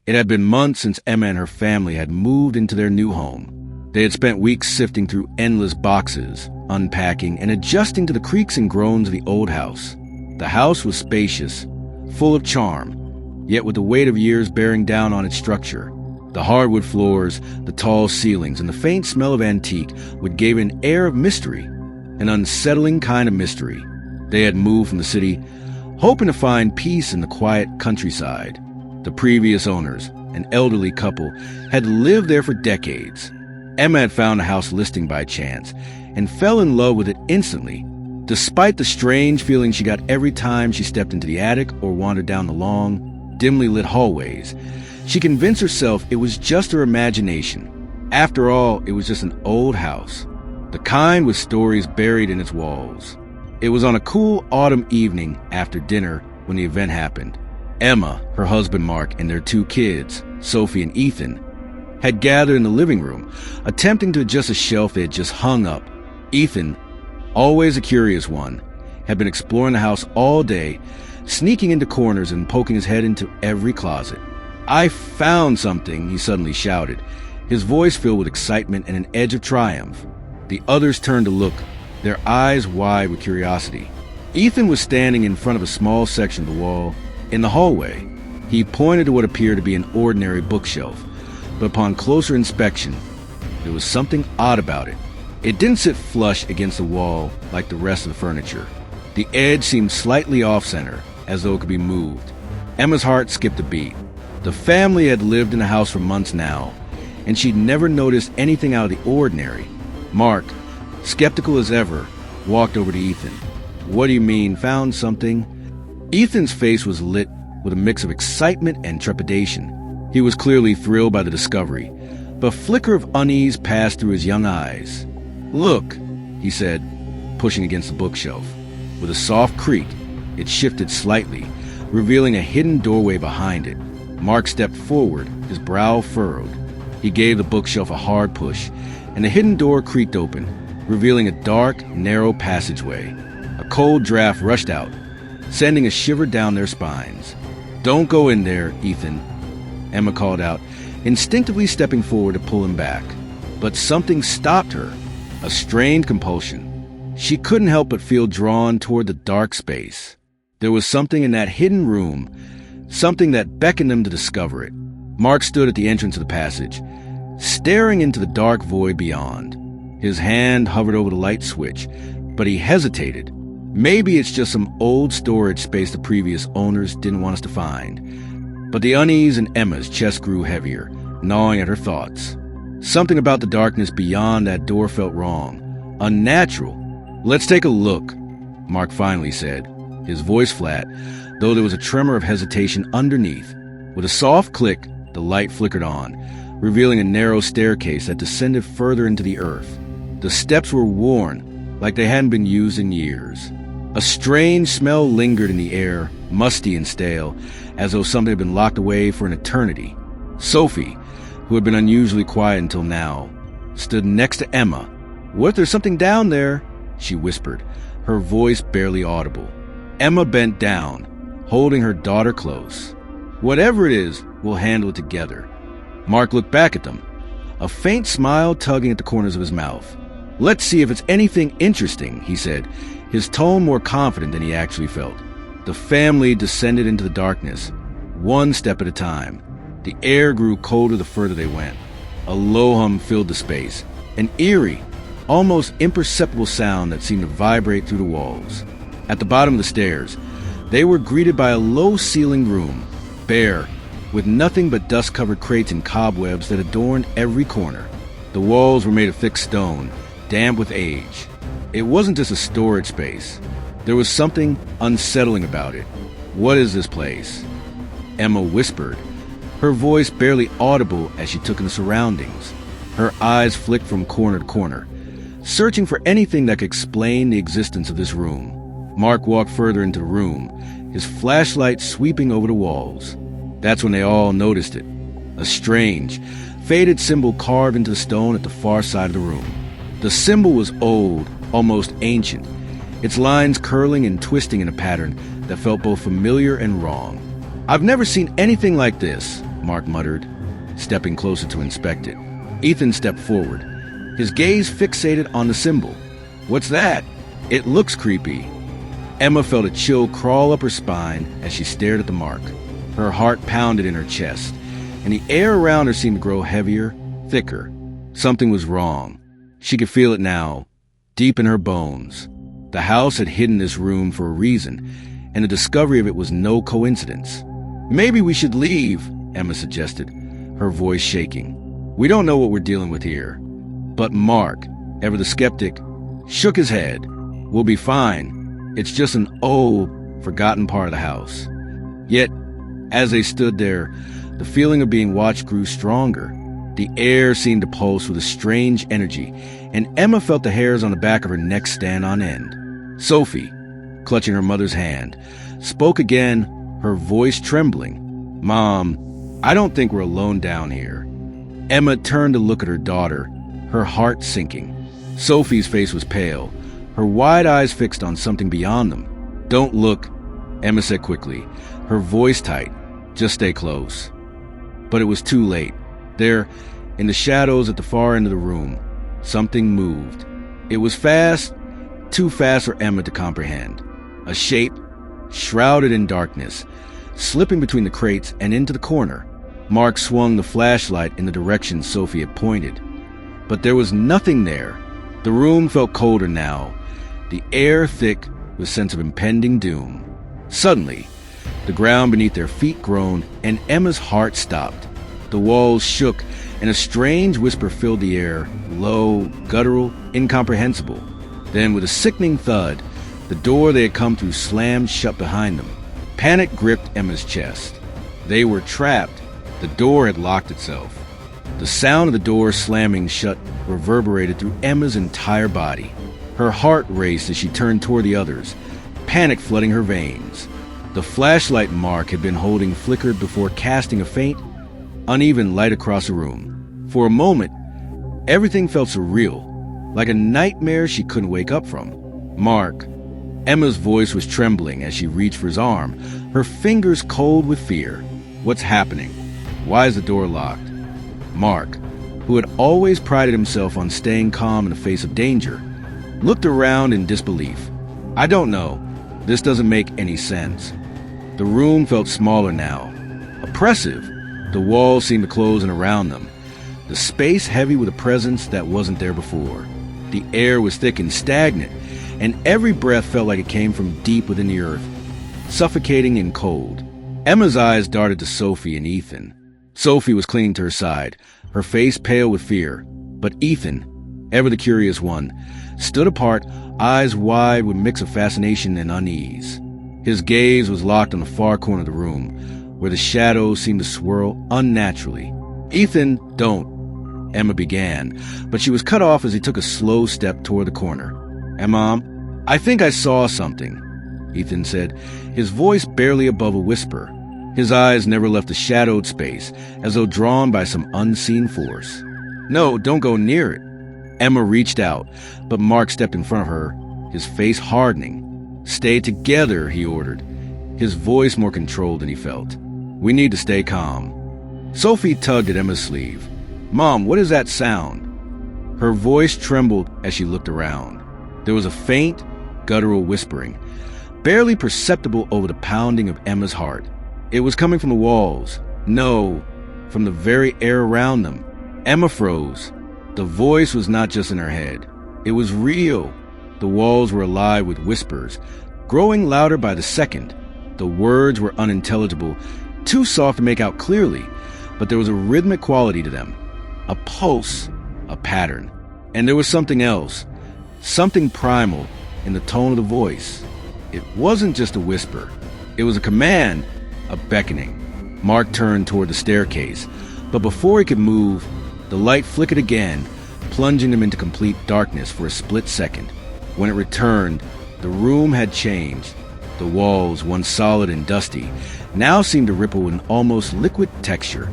It had been months since Emma and her family had moved into their new home. They had spent weeks sifting through endless boxes, unpacking, and adjusting to the creaks and groans of the old house. The house was spacious, full of charm, yet with the weight of years bearing down on its structure. The hardwood floors, the tall ceilings, and the faint smell of antique would give an air of mystery, an unsettling kind of mystery. They had moved from the city, hoping to find peace in the quiet countryside. The previous owners, an elderly couple, had lived there for decades. Emma had found the house listing by chance and fell in love with it instantly, despite the strange feeling she got every time she stepped into the attic or wandered down the long, dimly lit hallways. She convinced herself it was just her imagination. After all, it was just an old house, the kind with stories buried in its walls. It was on a cool autumn evening after dinner when the event happened. Emma, her husband Mark, and their two kids, Sophie and Ethan, had gathered in the living room, attempting to adjust a shelf they had just hung up. Ethan, always a curious one, had been exploring the house all day, sneaking into corners and poking his head into every closet. "I found something," he suddenly shouted, his voice filled with excitement and an edge of triumph. The others turned to look, their eyes wide with curiosity. Ethan was standing in front of a small section of the wall in the hallway. He pointed to what appeared to be an ordinary bookshelf, but upon closer inspection, there was something odd about it. It didn't sit flush against the wall like the rest of the furniture. The edge seemed slightly off-center, as though it could be moved. Emma's heart skipped a beat. The family had lived in the house for months now, and she'd never noticed anything out of the ordinary. Mark, skeptical as ever, walked over to Ethan. "What do you mean, found something?" Ethan's face was lit with a mix of excitement and trepidation. He was clearly thrilled by the discovery, but a flicker of unease passed through his young eyes. "Look," he said, pushing against the bookshelf. With a soft creak, it shifted slightly, revealing a hidden doorway behind it. Mark stepped forward, his brow furrowed. He gave the bookshelf a hard push, and the hidden door creaked open, revealing a dark, narrow passageway. A cold draft rushed out, sending a shiver down their spines. "Don't go in there, Ethan," Emma called out, instinctively stepping forward to pull him back. But something stopped her, a strained compulsion. She couldn't help but feel drawn toward the dark space. There was something in that hidden room, something that beckoned them to discover it. Mark stood at the entrance of the passage, staring into the dark void beyond. His hand hovered over the light switch, but he hesitated. Maybe it's just some old storage space the previous owners didn't want us to find. But the unease in Emma's chest grew heavier, gnawing at her thoughts. Something about the darkness beyond that door felt wrong, unnatural. "Let's take a look," Mark finally said, his voice flat, though there was a tremor of hesitation underneath. With a soft click, the light flickered on, revealing a narrow staircase that descended further into the earth. The steps were worn, like they hadn't been used in years. A strange smell lingered in the air, musty and stale, as though something had been locked away for an eternity. Sophie, who had been unusually quiet until now, stood next to Emma. "What if there's something down there?" she whispered, her voice barely audible. Emma bent down, holding her daughter close. "Whatever it is, we'll handle it together." Mark looked back at them, a faint smile tugging at the corners of his mouth. "Let's see if it's anything interesting," he said, his tone more confident than he actually felt. The family descended into the darkness, one step at a time. The air grew colder the further they went. A low hum filled the space, an eerie, almost imperceptible sound that seemed to vibrate through the walls. At the bottom of the stairs, they were greeted by a low-ceilinged room, bare, with nothing but dust-covered crates and cobwebs that adorned every corner. The walls were made of thick stone, damp with age. It wasn't just a storage space. There was something unsettling about it. "What is this place?" Emma whispered, her voice barely audible as she took in the surroundings. Her eyes flicked from corner to corner, searching for anything that could explain the existence of this room. Mark walked further into the room, his flashlight sweeping over the walls. That's when they all noticed it. A strange, faded symbol carved into the stone at the far side of the room. The symbol was old, almost ancient, its lines curling and twisting in a pattern that felt both familiar and wrong. "I've never seen anything like this," Mark muttered, stepping closer to inspect it. Ethan stepped forward, his gaze fixated on the symbol. What's that? It looks creepy. Emma felt a chill crawl up her spine as she stared at the mark. Her heart pounded in her chest, and the air around her seemed to grow heavier, thicker. Something was wrong. She could feel it now, deep in her bones. The house had hidden this room for a reason, and the discovery of it was no coincidence. Maybe we should leave, Emma suggested, her voice shaking. We don't know what we're dealing with here. But Mark, ever the skeptic, shook his head. We'll be fine. It's just an old, forgotten part of the house. Yet, as they stood there, the feeling of being watched grew stronger. The air seemed to pulse with a strange energy, and Emma felt the hairs on the back of her neck stand on end. Sophie, clutching her mother's hand, spoke again, her voice trembling. Mom, I don't think we're alone down here. Emma turned to look at her daughter, her heart sinking. Sophie's face was pale, her wide eyes fixed on something beyond them. Don't look, Emma said quickly, her voice tight. Just stay close. But it was too late. There, in the shadows at the far end of the room, something moved. It was fast, too fast for Emma to comprehend. A shape, shrouded in darkness, slipping between the crates and into the corner. Mark swung the flashlight in the direction Sophie had pointed. But there was nothing there. The room felt colder now, the air thick with a sense of impending doom. Suddenly, the ground beneath their feet groaned, and Emma's heart stopped. The walls shook, and a strange whisper filled the air, low, guttural, incomprehensible. Then, with a sickening thud, the door they had come through slammed shut behind them. Panic gripped Emma's chest. They were trapped. The door had locked itself. The sound of the door slamming shut reverberated through Emma's entire body. Her heart raced as she turned toward the others, panic flooding her veins. The flashlight Mark had been holding flickered before casting a faint, uneven light across the room. For a moment, everything felt surreal, like a nightmare she couldn't wake up from. Mark. Emma's voice was trembling as she reached for his arm, her fingers cold with fear. What's happening? Why is the door locked? Mark, who had always prided himself on staying calm in the face of danger, looked around in disbelief. I don't know. This doesn't make any sense. The room felt smaller now. Oppressive. The walls seemed to close in around them. The space heavy with a presence that wasn't there before. The air was thick and stagnant, and every breath felt like it came from deep within the earth, suffocating and cold. Emma's eyes darted to Sophie and Ethan. Sophie was clinging to her side, her face pale with fear. But Ethan, ever the curious one, stood apart, eyes wide with a mix of fascination and unease. His gaze was locked on the far corner of the room, where the shadows seemed to swirl unnaturally. Ethan, don't, Emma began, but she was cut off as he took a slow step toward the corner. Mom, I think I saw something, Ethan said, his voice barely above a whisper. His eyes never left the shadowed space, as though drawn by some unseen force. No, don't go near it. Emma reached out, but Mark stepped in front of her, his face hardening. Stay together, he ordered, his voice more controlled than he felt. We need to stay calm. Sophie tugged at Emma's sleeve. Mom, what is that sound? Her voice trembled as she looked around. There was a faint, guttural whispering, barely perceptible over the pounding of Emma's heart. It was coming from the walls. No, from the very air around them. Emma froze. The voice was not just in her head. It was real. The walls were alive with whispers, growing louder by the second. The words were unintelligible, too soft to make out clearly, but there was a rhythmic quality to them. A pulse, a pattern. And there was something else, something primal in the tone of the voice. It wasn't just a whisper. It was a command, a beckoning. Mark turned toward the staircase, but before he could move, the light flickered again, plunging them into complete darkness for a split second. When it returned, the room had changed. The walls, once solid and dusty, now seemed to ripple with an almost liquid texture,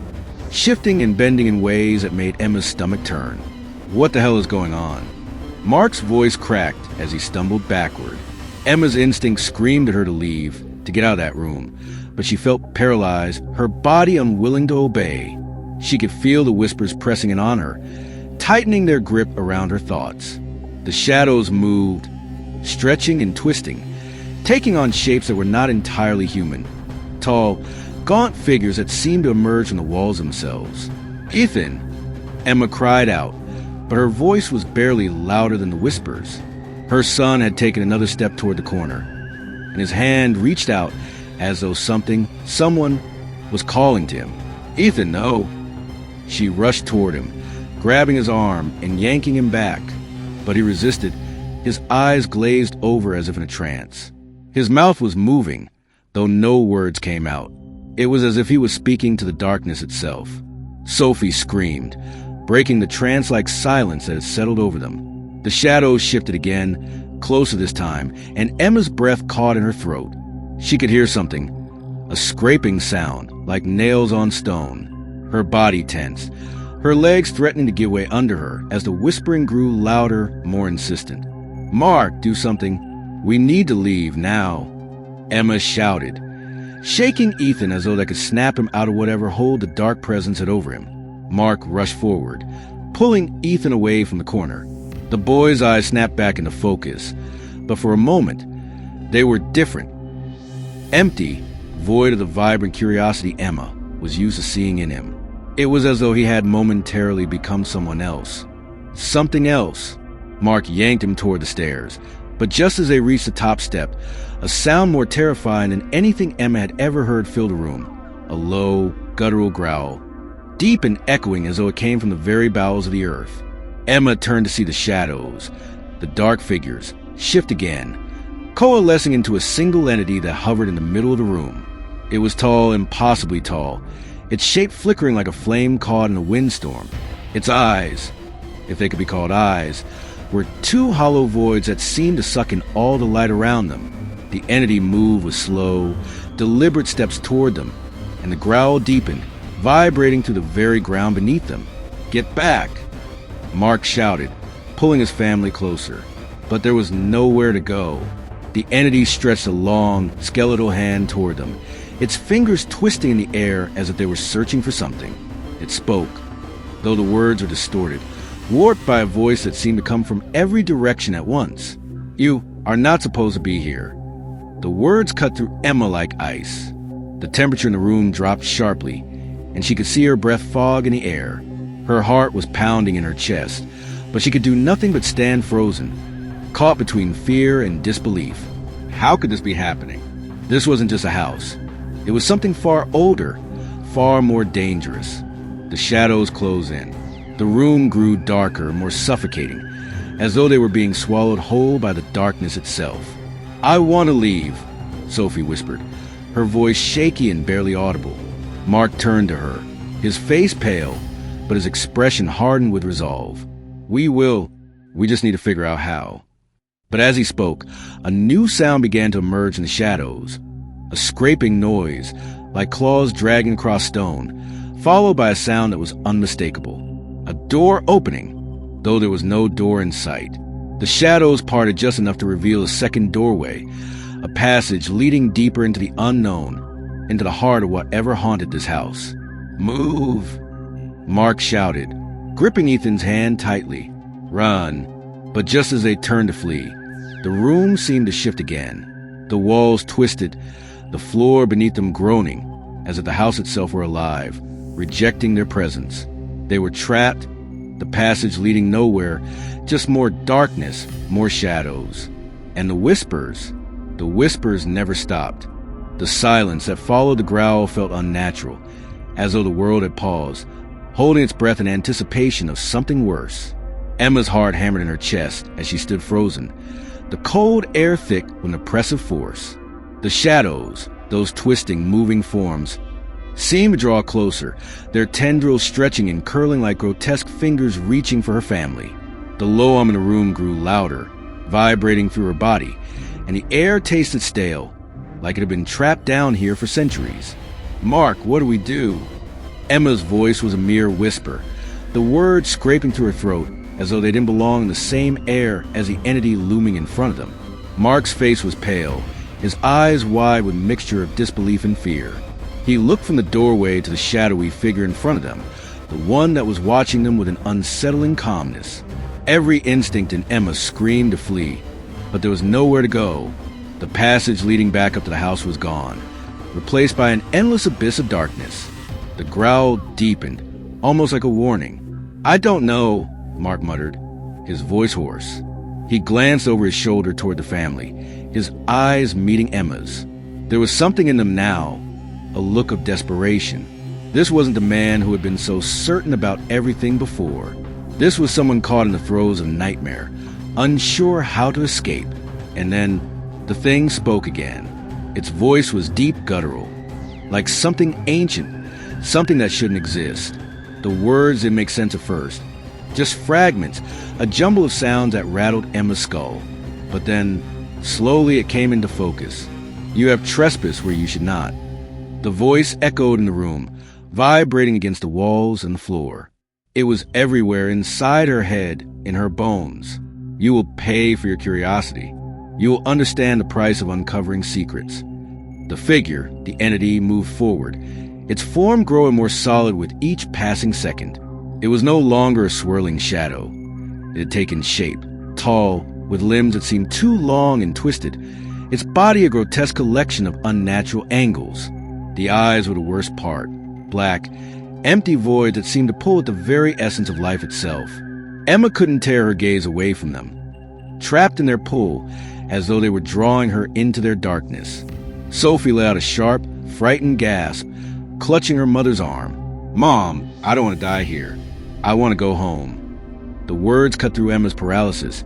shifting and bending in ways that made Emma's stomach turn. What the hell is going on? Mark's voice cracked as he stumbled backward. Emma's instinct screamed at her to leave, to get out of that room, but she felt paralyzed, her body unwilling to obey. She could feel the whispers pressing in on her, tightening their grip around her thoughts. The shadows moved, stretching and twisting, taking on shapes that were not entirely human. Tall, gaunt figures that seemed to emerge from the walls themselves. "Ethan!" Emma cried out, but her voice was barely louder than the whispers. Her son had taken another step toward the corner, and his hand reached out as though someone was calling to him. "Ethan, no!" She rushed toward him, grabbing his arm and yanking him back, but he resisted, his eyes glazed over as if in a trance. His mouth was moving, though no words came out. It was as if he was speaking to the darkness itself. Sophie screamed, breaking the trance-like silence that had settled over them. The shadows shifted again, closer this time, and Emma's breath caught in her throat. She could hear something, a scraping sound, like nails on stone. Her body tensed, her legs threatening to give way under her as the whispering grew louder, more insistent. "Mark, do something. We need to leave now," Emma shouted, shaking Ethan as though that could snap him out of whatever hold the dark presence had over him. Mark rushed forward, pulling Ethan away from the corner. The boy's eyes snapped back into focus, but for a moment, they were different. Empty, void of the vibrant curiosity Emma was used to seeing in him. It was as though he had momentarily become someone else. Something else. Mark yanked him toward the stairs, but just as they reached the top step, a sound more terrifying than anything Emma had ever heard filled the room. A low, guttural growl, deep and echoing as though it came from the very bowels of the earth. Emma turned to see the shadows, the dark figures, shift again, coalescing into a single entity that hovered in the middle of the room. It was tall, impossibly tall, its shape flickering like a flame caught in a windstorm. Its eyes, if they could be called eyes, were two hollow voids that seemed to suck in all the light around them. The entity moved with slow, deliberate steps toward them, and the growl deepened, vibrating through the very ground beneath them. "Get back!" Mark shouted, pulling his family closer. But there was nowhere to go. The entity stretched a long, skeletal hand toward them, its fingers twisting in the air as if they were searching for something. It spoke, though the words were distorted, warped by a voice that seemed to come from every direction at once. "You are not supposed to be here." The words cut through Emma like ice. The temperature in the room dropped sharply, and she could see her breath fog in the air. Her heart was pounding in her chest, but she could do nothing but stand frozen, caught between fear and disbelief. How could this be happening? This wasn't just a house. It was something far older, far more dangerous. The shadows closed in. The room grew darker, more suffocating, as though they were being swallowed whole by the darkness itself. "I want to leave," Sophie whispered, her voice shaky and barely audible. Mark turned to her, his face pale, but his expression hardened with resolve. We just need to figure out how." But as he spoke, a new sound began to emerge in the shadows. A scraping noise, like claws dragging across stone, followed by a sound that was unmistakable. A door opening, though there was no door in sight. The shadows parted just enough to reveal a second doorway, a passage leading deeper into the unknown, into the heart of whatever haunted this house. "Move!" Mark shouted, gripping Ethan's hand tightly. "Run!" But just as they turned to flee, the room seemed to shift again. The walls twisted, the floor beneath them groaning, as if the house itself were alive, rejecting their presence. They were trapped, the passage leading nowhere, just more darkness, more shadows. And the whispers never stopped. The silence that followed the growl felt unnatural, as though the world had paused, holding its breath in anticipation of something worse. Emma's heart hammered in her chest as she stood frozen, the cold air thick with an oppressive force. The shadows, those twisting, moving forms, seemed to draw closer, their tendrils stretching and curling like grotesque fingers reaching for her family. The low hum in the room grew louder, vibrating through her body, and the air tasted stale, like it had been trapped down here for centuries. "Mark, what do we do?" Emma's voice was a mere whisper, the words scraping through her throat as though they didn't belong in the same air as the entity looming in front of them. Mark's face was pale, his eyes wide with mixture of disbelief and fear. He looked from the doorway to the shadowy figure in front of them, the one that was watching them with an unsettling calmness. Every instinct in Emma screamed to flee, but there was nowhere to go. The passage leading back up to the house was gone, replaced by an endless abyss of darkness. The growl deepened, almost like a warning. "I don't know," Mark muttered, his voice hoarse. He glanced over his shoulder toward the family, his eyes meeting Emma's. There was something in them now, a look of desperation. This wasn't the man who had been so certain about everything before. This was someone caught in the throes of nightmare, unsure how to escape. And then the thing spoke again. Its voice was deep guttural, like something ancient, something that shouldn't exist. The words didn't make sense at first. Just fragments, a jumble of sounds that rattled Emma's skull. But then, slowly it came into focus. "You have trespassed where you should not." The voice echoed in the room, vibrating against the walls and the floor. It was everywhere, inside her head, in her bones. "You will pay for your curiosity. You will understand the price of uncovering secrets." The figure, the entity, moved forward, its form growing more solid with each passing second. It was no longer a swirling shadow. It had taken shape, tall, with limbs that seemed too long and twisted, its body a grotesque collection of unnatural angles. The eyes were the worst part, black, empty voids that seemed to pull at the very essence of life itself. Emma couldn't tear her gaze away from them, trapped in their pull, as though they were drawing her into their darkness. Sophie let out a sharp, frightened gasp, clutching her mother's arm. "Mom, I don't want to die here. I want to go home." The words cut through Emma's paralysis,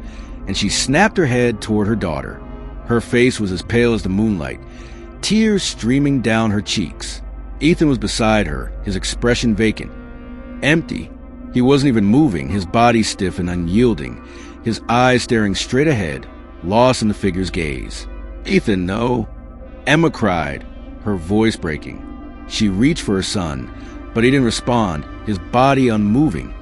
and she snapped her head toward her daughter. Her face was as pale as the moonlight, tears streaming down her cheeks. Ethan was beside her, his expression vacant, empty. He wasn't even moving, his body stiff and unyielding, his eyes staring straight ahead, lost in the figure's gaze. "Ethan, no!" Emma cried, her voice breaking. She reached for her son, but he didn't respond, his body unmoving,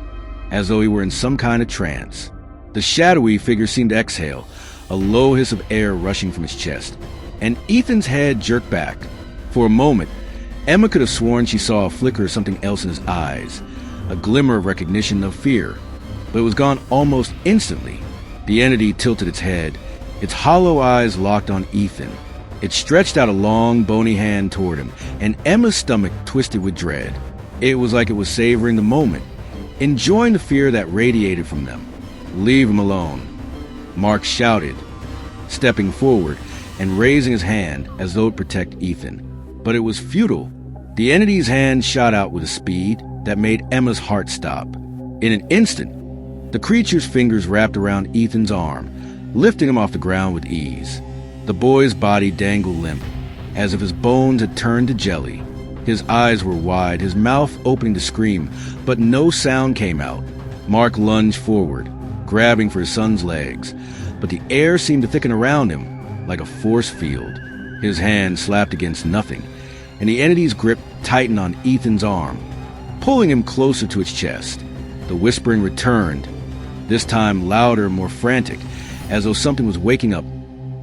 as though he were in some kind of trance. The shadowy figure seemed to exhale, a low hiss of air rushing from his chest, and Ethan's head jerked back. For a moment, Emma could have sworn she saw a flicker of something else in his eyes, a glimmer of recognition of fear, but it was gone almost instantly. The entity tilted its head, its hollow eyes locked on Ethan. It stretched out a long, bony hand toward him, and Emma's stomach twisted with dread. It was like it was savoring the moment, enjoying the fear that radiated from them. "Leave him alone," Mark shouted, stepping forward and raising his hand as though to protect Ethan. But it was futile. The entity's hand shot out with a speed that made Emma's heart stop. In an instant, the creature's fingers wrapped around Ethan's arm, lifting him off the ground with ease. The boy's body dangled limp, as if his bones had turned to jelly. His eyes were wide, his mouth opening to scream, but no sound came out. Mark lunged forward, grabbing for his son's legs, but the air seemed to thicken around him, like a force field. His hand slapped against nothing, and the entity's grip tightened on Ethan's arm, pulling him closer to its chest. The whispering returned, this time louder, more frantic, as though something was waking up,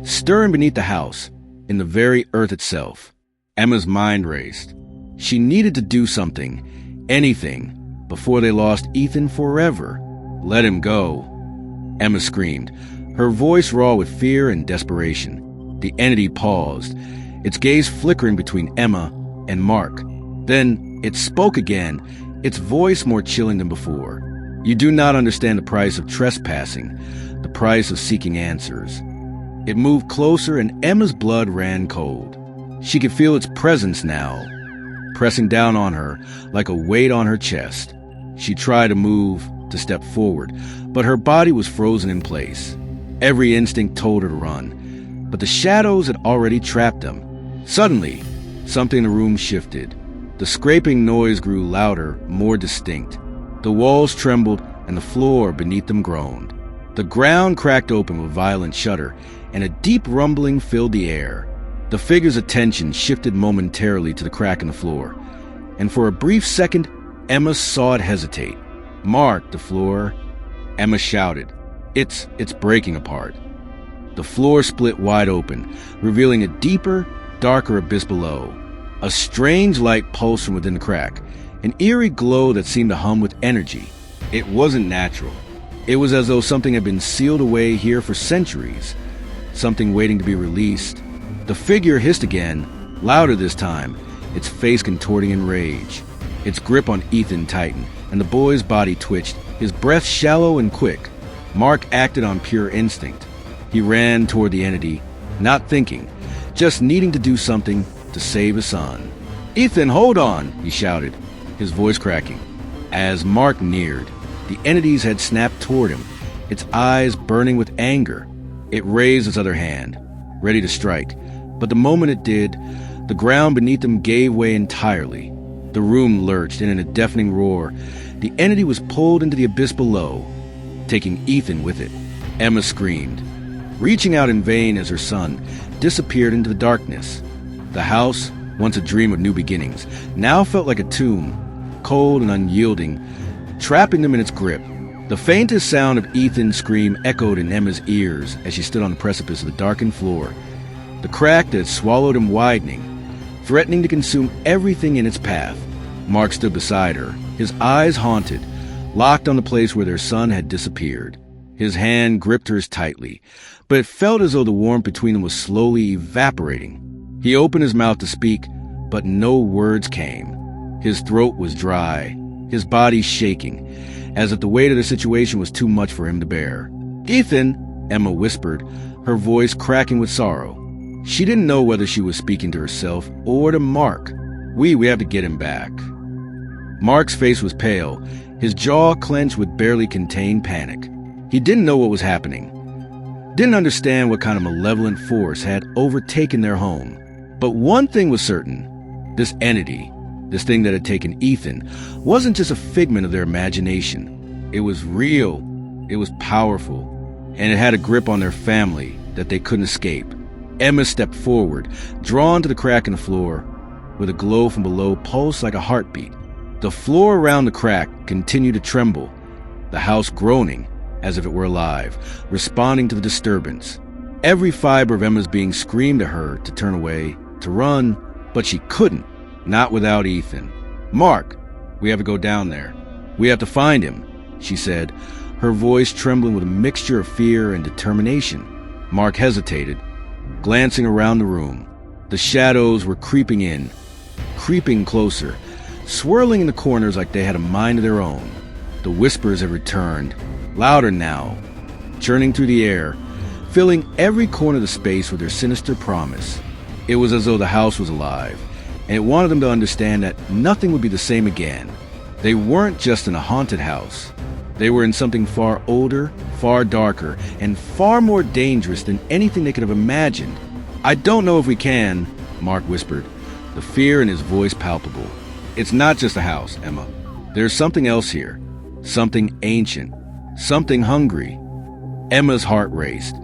stirring beneath the house, in the very earth itself. Emma's mind raced. She needed to do something, anything, before they lost Ethan forever. "Let him go," Emma screamed, her voice raw with fear and desperation. The entity paused, its gaze flickering between Emma and Mark. Then it spoke again, its voice more chilling than before. "You do not understand the price of trespassing, the price of seeking answers." It moved closer, and Emma's blood ran cold. She could feel its presence now, pressing down on her like a weight on her chest. She tried to move, to step forward, but her body was frozen in place. Every instinct told her to run, but the shadows had already trapped them. Suddenly, something in the room shifted. The scraping noise grew louder, more distinct. The walls trembled, and the floor beneath them groaned. The ground cracked open with violent shudder, and a deep rumbling filled the air. The figure's attention shifted momentarily to the crack in the floor, and for a brief second, Emma saw it hesitate. "Mark, the floor," Emma shouted. It's breaking apart." The floor split wide open, revealing a deeper, darker abyss below. A strange light pulsed from within the crack, an eerie glow that seemed to hum with energy. It wasn't natural. It was as though something had been sealed away here for centuries, something waiting to be released. The figure hissed again, louder this time, its face contorting in rage. Its grip on Ethan tightened, and the boy's body twitched, his breath shallow and quick. Mark acted on pure instinct. He ran toward the entity, not thinking, just needing to do something to save his son. "Ethan, hold on!" he shouted, his voice cracking. As Mark neared, the entity's head snapped toward him, its eyes burning with anger. It raised its other hand, ready to strike, but the moment it did, the ground beneath them gave way entirely. The room lurched, and in a deafening roar, the entity was pulled into the abyss below, taking Ethan with it. Emma screamed, reaching out in vain as her son disappeared into the darkness. The house, once a dream of new beginnings, now felt like a tomb, cold and unyielding, trapping them in its grip. The faintest sound of Ethan's scream echoed in Emma's ears as she stood on the precipice of the darkened floor, the crack that had swallowed him widening, threatening to consume everything in its path. Mark stood beside her, his eyes haunted, locked on the place where their son had disappeared. His hand gripped hers tightly, but it felt as though the warmth between them was slowly evaporating. He opened his mouth to speak, but no words came. His throat was dry, his body shaking, as if the weight of the situation was too much for him to bear. "Ethan," Emma whispered, her voice cracking with sorrow. She didn't know whether she was speaking to herself or to Mark. We have to get him back." Mark's face was pale, his jaw clenched with barely contained panic. He didn't know what was happening, didn't understand what kind of malevolent force had overtaken their home. But one thing was certain, this entity, this thing that had taken Ethan, wasn't just a figment of their imagination. It was real, it was powerful, and it had a grip on their family that they couldn't escape. Emma stepped forward, drawn to the crack in the floor, where the glow from below pulsed like a heartbeat. The floor around the crack continued to tremble, the house groaning as if it were alive, responding to the disturbance. Every fiber of Emma's being screamed at her to turn away, to run, but she couldn't, not without Ethan. "Mark, we have to go down there. We have to find him," she said, her voice trembling with a mixture of fear and determination. Mark hesitated, glancing around the room. The shadows were creeping in, creeping closer, swirling in the corners like they had a mind of their own. The whispers had returned, louder now, churning through the air, filling every corner of the space with their sinister promise. It was as though the house was alive, and it wanted them to understand that nothing would be the same again. They weren't just in a haunted house. They were in something far older, far darker, and far more dangerous than anything they could have imagined. "I don't know if we can," Mark whispered, the fear in his voice palpable. "It's not just a house, Emma. There's something else here. Something ancient. Something hungry." Emma's heart raced,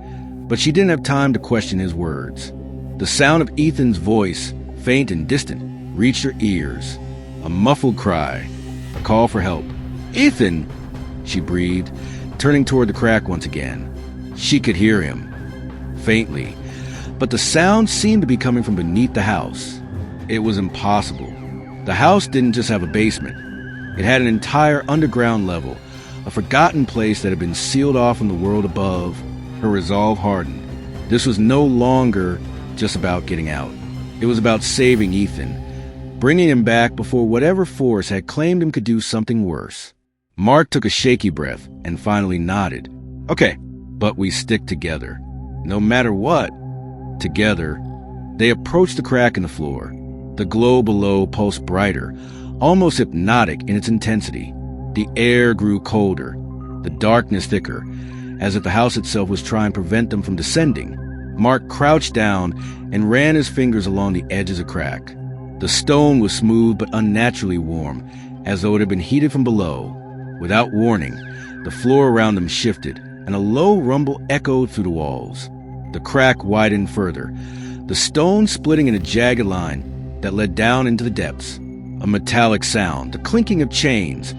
but she didn't have time to question his words. The sound of Ethan's voice, faint and distant, reached her ears. A muffled cry, a call for help. "Ethan!" she breathed, turning toward the crack once again. She could hear him, faintly, but the sound seemed to be coming from beneath the house. It was impossible. The house didn't just have a basement. It had an entire underground level, a forgotten place that had been sealed off from the world above. Her resolve hardened. This was no longer just about getting out. It was about saving Ethan, bringing him back before whatever force had claimed him could do something worse. Mark took a shaky breath and finally nodded. "Okay, but we stick together. No matter what." Together, they approached the crack in the floor. The glow below pulsed brighter, almost hypnotic in its intensity. The air grew colder, the darkness thicker, as if the house itself was trying to prevent them from descending. Mark crouched down and ran his fingers along the edge of the crack. The stone was smooth but unnaturally warm, as though it had been heated from below. Without warning, the floor around them shifted, and a low rumble echoed through the walls. The crack widened further, the stone splitting in a jagged line that led down into the depths. A metallic sound, the clinking of chains,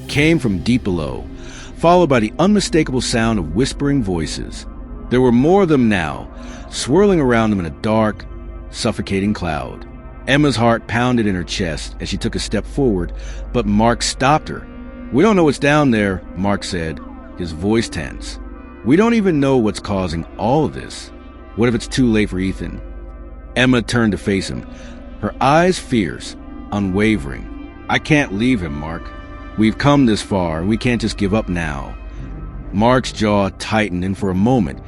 came from deep below, followed by the unmistakable sound of whispering voices. There were more of them now, swirling around them in a dark, suffocating cloud. Emma's heart pounded in her chest as she took a step forward, but Mark stopped her. "We don't know what's down there," Mark said, his voice tense. "We don't even know what's causing all of this. What if it's too late for Ethan?" Emma turned to face him, her eyes fierce, unwavering. "I can't leave him, Mark. We've come this far, we can't just give up now." Mark's jaw tightened, and for a moment,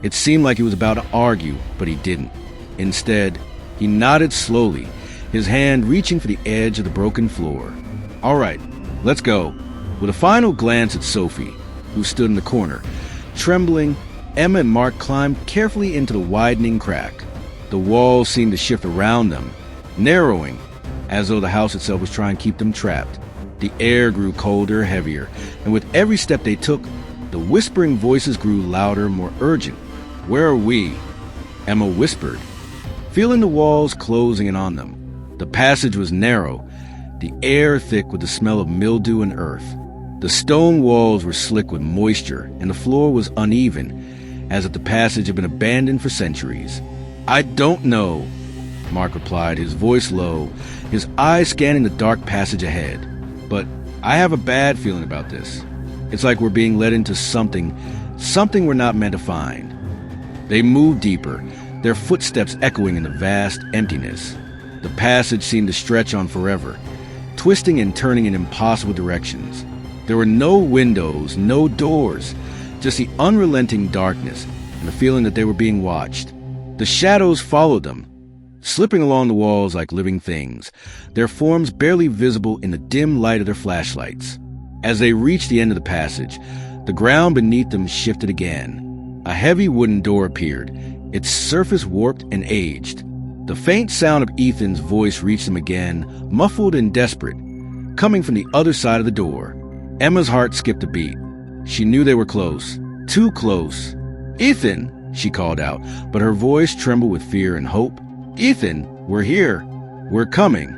it seemed like he was about to argue, but he didn't. Instead, he nodded slowly, his hand reaching for the edge of the broken floor. "All right, let's go." With a final glance at Sophie, who stood in the corner, trembling, Emma and Mark climbed carefully into the widening crack. The walls seemed to shift around them, narrowing, as though the house itself was trying to keep them trapped. The air grew colder, heavier, and with every step they took, the whispering voices grew louder, more urgent. "Where are we?" Emma whispered, feeling the walls closing in on them. The passage was narrow, the air thick with the smell of mildew and earth. The stone walls were slick with moisture, and the floor was uneven, as if the passage had been abandoned for centuries. "I don't know," Mark replied, his voice low, his eyes scanning the dark passage ahead. "But I have a bad feeling about this. It's like we're being led into something we're not meant to find." They moved deeper, their footsteps echoing in the vast emptiness. The passage seemed to stretch on forever, twisting and turning in impossible directions. There were no windows, no doors, just the unrelenting darkness and the feeling that they were being watched. The shadows followed them, slipping along the walls like living things, their forms barely visible in the dim light of their flashlights. As they reached the end of the passage, the ground beneath them shifted again. A heavy wooden door appeared, its surface warped and aged. The faint sound of Ethan's voice reached them again, muffled and desperate, coming from the other side of the door. Emma's heart skipped a beat. She knew they were close, too close. "Ethan!" she called out, but her voice trembled with fear and hope. "Ethan, we're here. We're coming."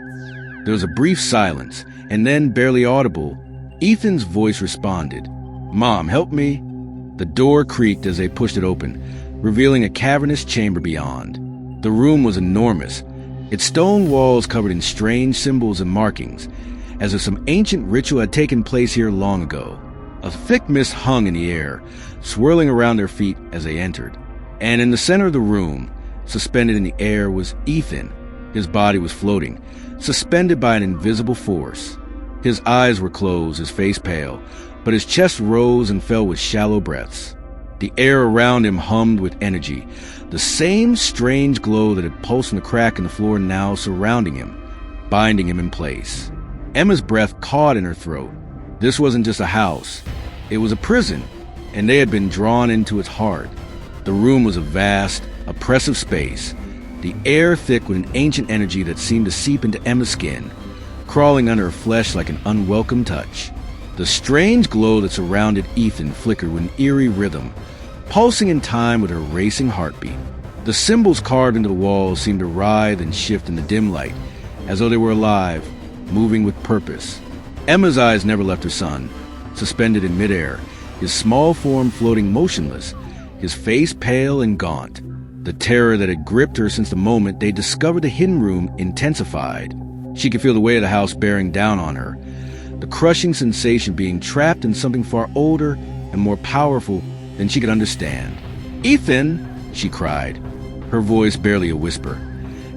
There was a brief silence, and then, barely audible, Ethan's voice responded. "Mom, help me." The door creaked as they pushed it open, revealing a cavernous chamber beyond. The room was enormous, its stone walls covered in strange symbols and markings, as if some ancient ritual had taken place here long ago. A thick mist hung in the air, swirling around their feet as they entered. And in the center of the room, suspended in the air, was Ethan. His body was floating, suspended by an invisible force. His eyes were closed, his face pale, but his chest rose and fell with shallow breaths. The air around him hummed with energy, the same strange glow that had pulsed from the crack in the floor now surrounding him, binding him in place. Emma's breath caught in her throat. This wasn't just a house. It was a prison, and they had been drawn into its heart. The room was a vast, oppressive space, the air thick with an ancient energy that seemed to seep into Emma's skin, crawling under her flesh like an unwelcome touch. The strange glow that surrounded Ethan flickered with an eerie rhythm, pulsing in time with her racing heartbeat. The symbols carved into the walls seemed to writhe and shift in the dim light, as though they were alive, moving with purpose. Emma's eyes never left her son, suspended in midair, his small form floating motionless, his face pale and gaunt. The terror that had gripped her since the moment they discovered the hidden room intensified. She could feel the weight of the house bearing down on her, the crushing sensation of being trapped in something far older and more powerful than she could understand. "Ethan!" she cried, her voice barely a whisper,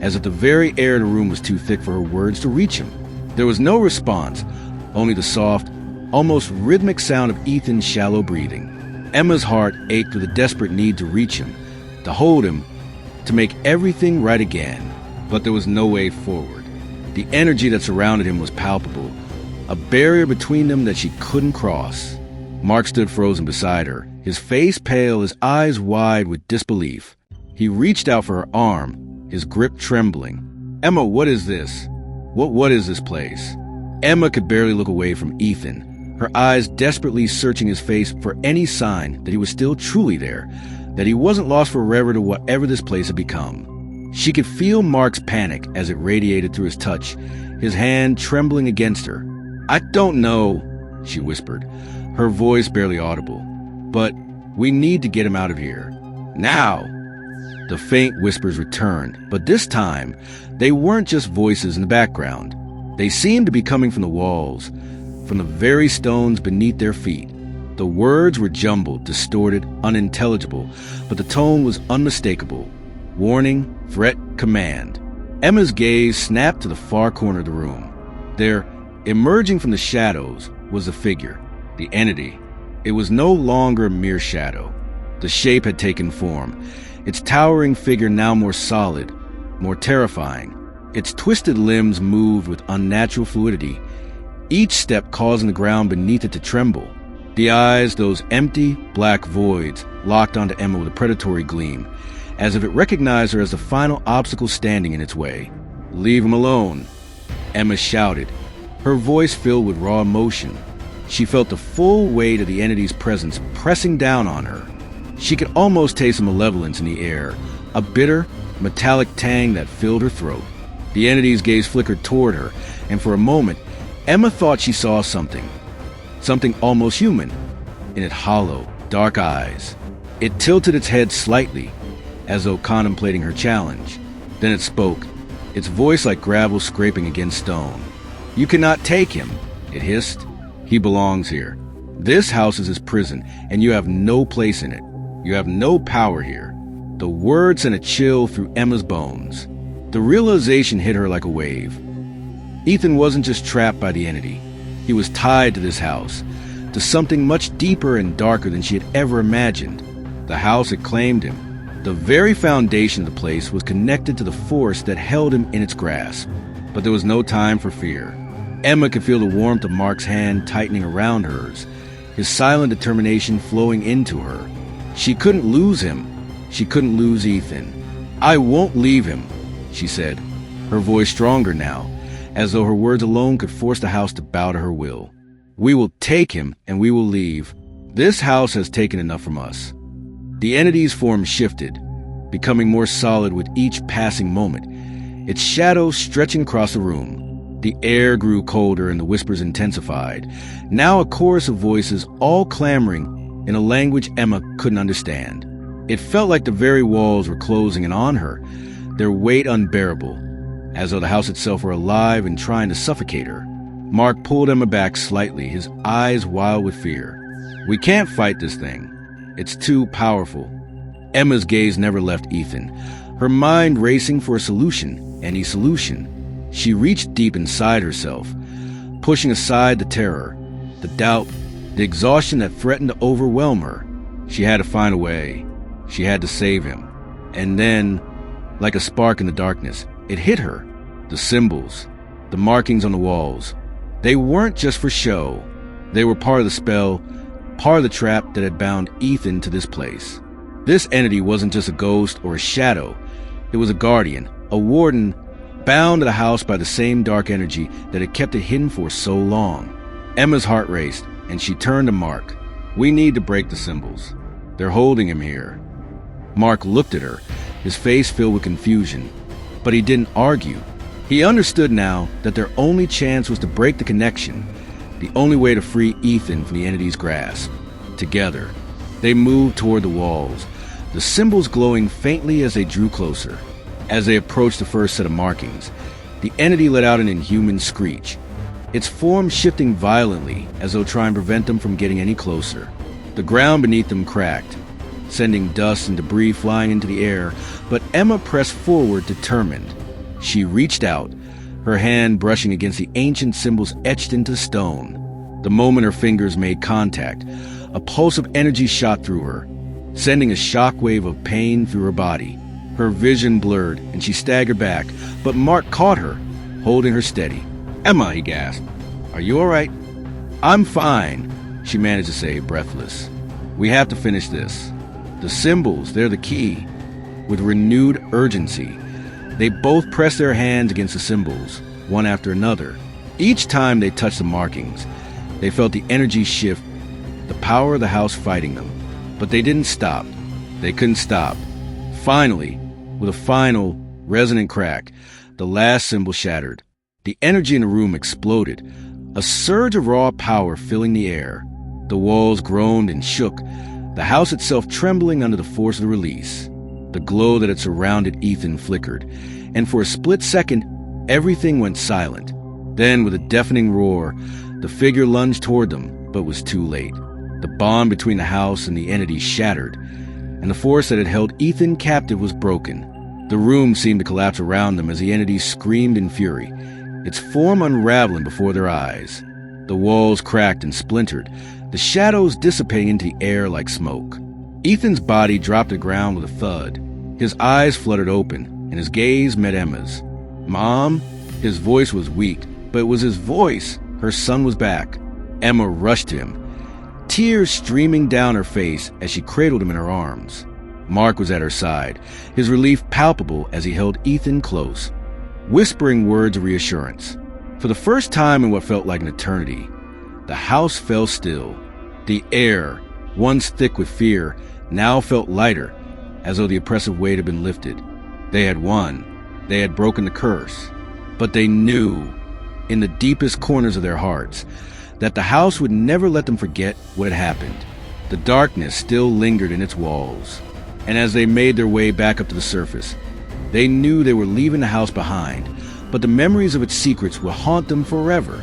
as if the very air in the room was too thick for her words to reach him. There was no response, only the soft, almost rhythmic sound of Ethan's shallow breathing. Emma's heart ached with a desperate need to reach him, to hold him, to make everything right again. But there was no way forward. The energy that surrounded him was palpable, a barrier between them that she couldn't cross. Mark stood frozen beside her, his face pale, his eyes wide with disbelief. He reached out for her arm, his grip trembling. "Emma, what is this? What is this place?" Emma could barely look away from Ethan, her eyes desperately searching his face for any sign that he was still truly there, that he wasn't lost forever to whatever this place had become. She could feel Mark's panic as it radiated through his touch, his hand trembling against her. "I don't know," she whispered, her voice barely audible. "But we need to get him out of here." Now! The faint whispers returned, but this time, they weren't just voices in the background. They seemed to be coming from the walls, from the very stones beneath their feet. The words were jumbled, distorted, unintelligible, but the tone was unmistakable. Warning, threat, command. Emma's gaze snapped to the far corner of the room. There, emerging from the shadows, was a figure, the entity. It was no longer a mere shadow. The shape had taken form, its towering figure now more solid, more terrifying. Its twisted limbs moved with unnatural fluidity, each step causing the ground beneath it to tremble. The eyes, those empty, black voids, locked onto Emma with a predatory gleam, as if it recognized her as the final obstacle standing in its way. "Leave him alone," Emma shouted, her voice filled with raw emotion. She felt the full weight of the entity's presence pressing down on her. She could almost taste the malevolence in the air, a bitter, metallic tang that filled her throat. The entity's gaze flickered toward her, and for a moment, Emma thought she saw something almost human, in its hollow, dark eyes. It tilted its head slightly, as though contemplating her challenge. Then it spoke, its voice like gravel scraping against stone. "You cannot take him," it hissed. "He belongs here. This house is his prison, and you have no place in it. You have no power here." The words sent a chill through Emma's bones. The realization hit her like a wave. Ethan wasn't just trapped by the entity. He was tied to this house, to something much deeper and darker than she had ever imagined. The house had claimed him. The very foundation of the place was connected to the force that held him in its grasp. But there was no time for fear. Emma could feel the warmth of Mark's hand tightening around hers, his silent determination flowing into her. She couldn't lose him. She couldn't lose Ethan. "I won't leave him," she said, her voice stronger now, as though her words alone could force the house to bow to her will. "We will take him, and we will leave. This house has taken enough from us." The entity's form shifted, becoming more solid with each passing moment, its shadow stretching across the room. The air grew colder and the whispers intensified. Now a chorus of voices, all clamoring in a language Emma couldn't understand. It felt like the very walls were closing in on her, their weight unbearable, as though the house itself were alive and trying to suffocate her. Mark pulled Emma back slightly, his eyes wild with fear. "We can't fight this thing. It's too powerful." Emma's gaze never left Ethan, her mind racing for a solution, any solution. She reached deep inside herself, pushing aside the terror, the doubt, the exhaustion that threatened to overwhelm her. She had to find a way. She had to save him. And then, like a spark in the darkness, it hit her. The symbols, the markings on the walls. They weren't just for show. They were part of the spell, part of the trap that had bound Ethan to this place. This entity wasn't just a ghost or a shadow. It was a guardian, a warden, bound to the house by the same dark energy that had kept it hidden for so long. Emma's heart raced, and she turned to Mark. "We need to break the symbols. They're holding him here." Mark looked at her, his face filled with confusion. But he didn't argue. He understood now that their only chance was to break the connection, the only way to free Ethan from the entity's grasp. Together, they moved toward the walls, the symbols glowing faintly as they drew closer. As they approached the first set of markings, the entity let out an inhuman screech, its form shifting violently as though trying to prevent them from getting any closer. The ground beneath them cracked, sending dust and debris flying into the air, but Emma pressed forward determined. She reached out, her hand brushing against the ancient symbols etched into stone. The moment her fingers made contact, a pulse of energy shot through her, sending a shockwave of pain through her body. Her vision blurred, and she staggered back, but Mark caught her, holding her steady. "Emma," he gasped. "Are you all right?" "I'm fine," she managed to say, breathless. "We have to finish this. The symbols, they're the key." With renewed urgency, they both pressed their hands against the symbols, one after another. Each time they touched the markings, they felt the energy shift, the power of the house fighting them. But they didn't stop. They couldn't stop. Finally, with a final, resonant crack, the last symbol shattered. The energy in the room exploded, a surge of raw power filling the air. The walls groaned and shook, the house itself trembling under the force of the release. The glow that had surrounded Ethan flickered, and for a split second, everything went silent. Then, with a deafening roar, the figure lunged toward them, but was too late. The bond between the house and the entity shattered, and the force that had held Ethan captive was broken. The room seemed to collapse around them as the entity screamed in fury, its form unraveling before their eyes. The walls cracked and splintered, the shadows dissipating into the air like smoke. Ethan's body dropped to the ground with a thud. His eyes fluttered open, and his gaze met Emma's. "Mom?" His voice was weak, but it was his voice. Her son was back. Emma rushed to him, tears streaming down her face as she cradled him in her arms. Mark was at her side, his relief palpable as he held Ethan close, whispering words of reassurance. For the first time in what felt like an eternity, the house fell still. The air, once thick with fear, now felt lighter, as though the oppressive weight had been lifted. They had won. They had broken the curse. But they knew, in the deepest corners of their hearts, that the house would never let them forget what had happened. The darkness still lingered in its walls, and as they made their way back up to the surface, they knew they were leaving the house behind, but the memories of its secrets would haunt them forever.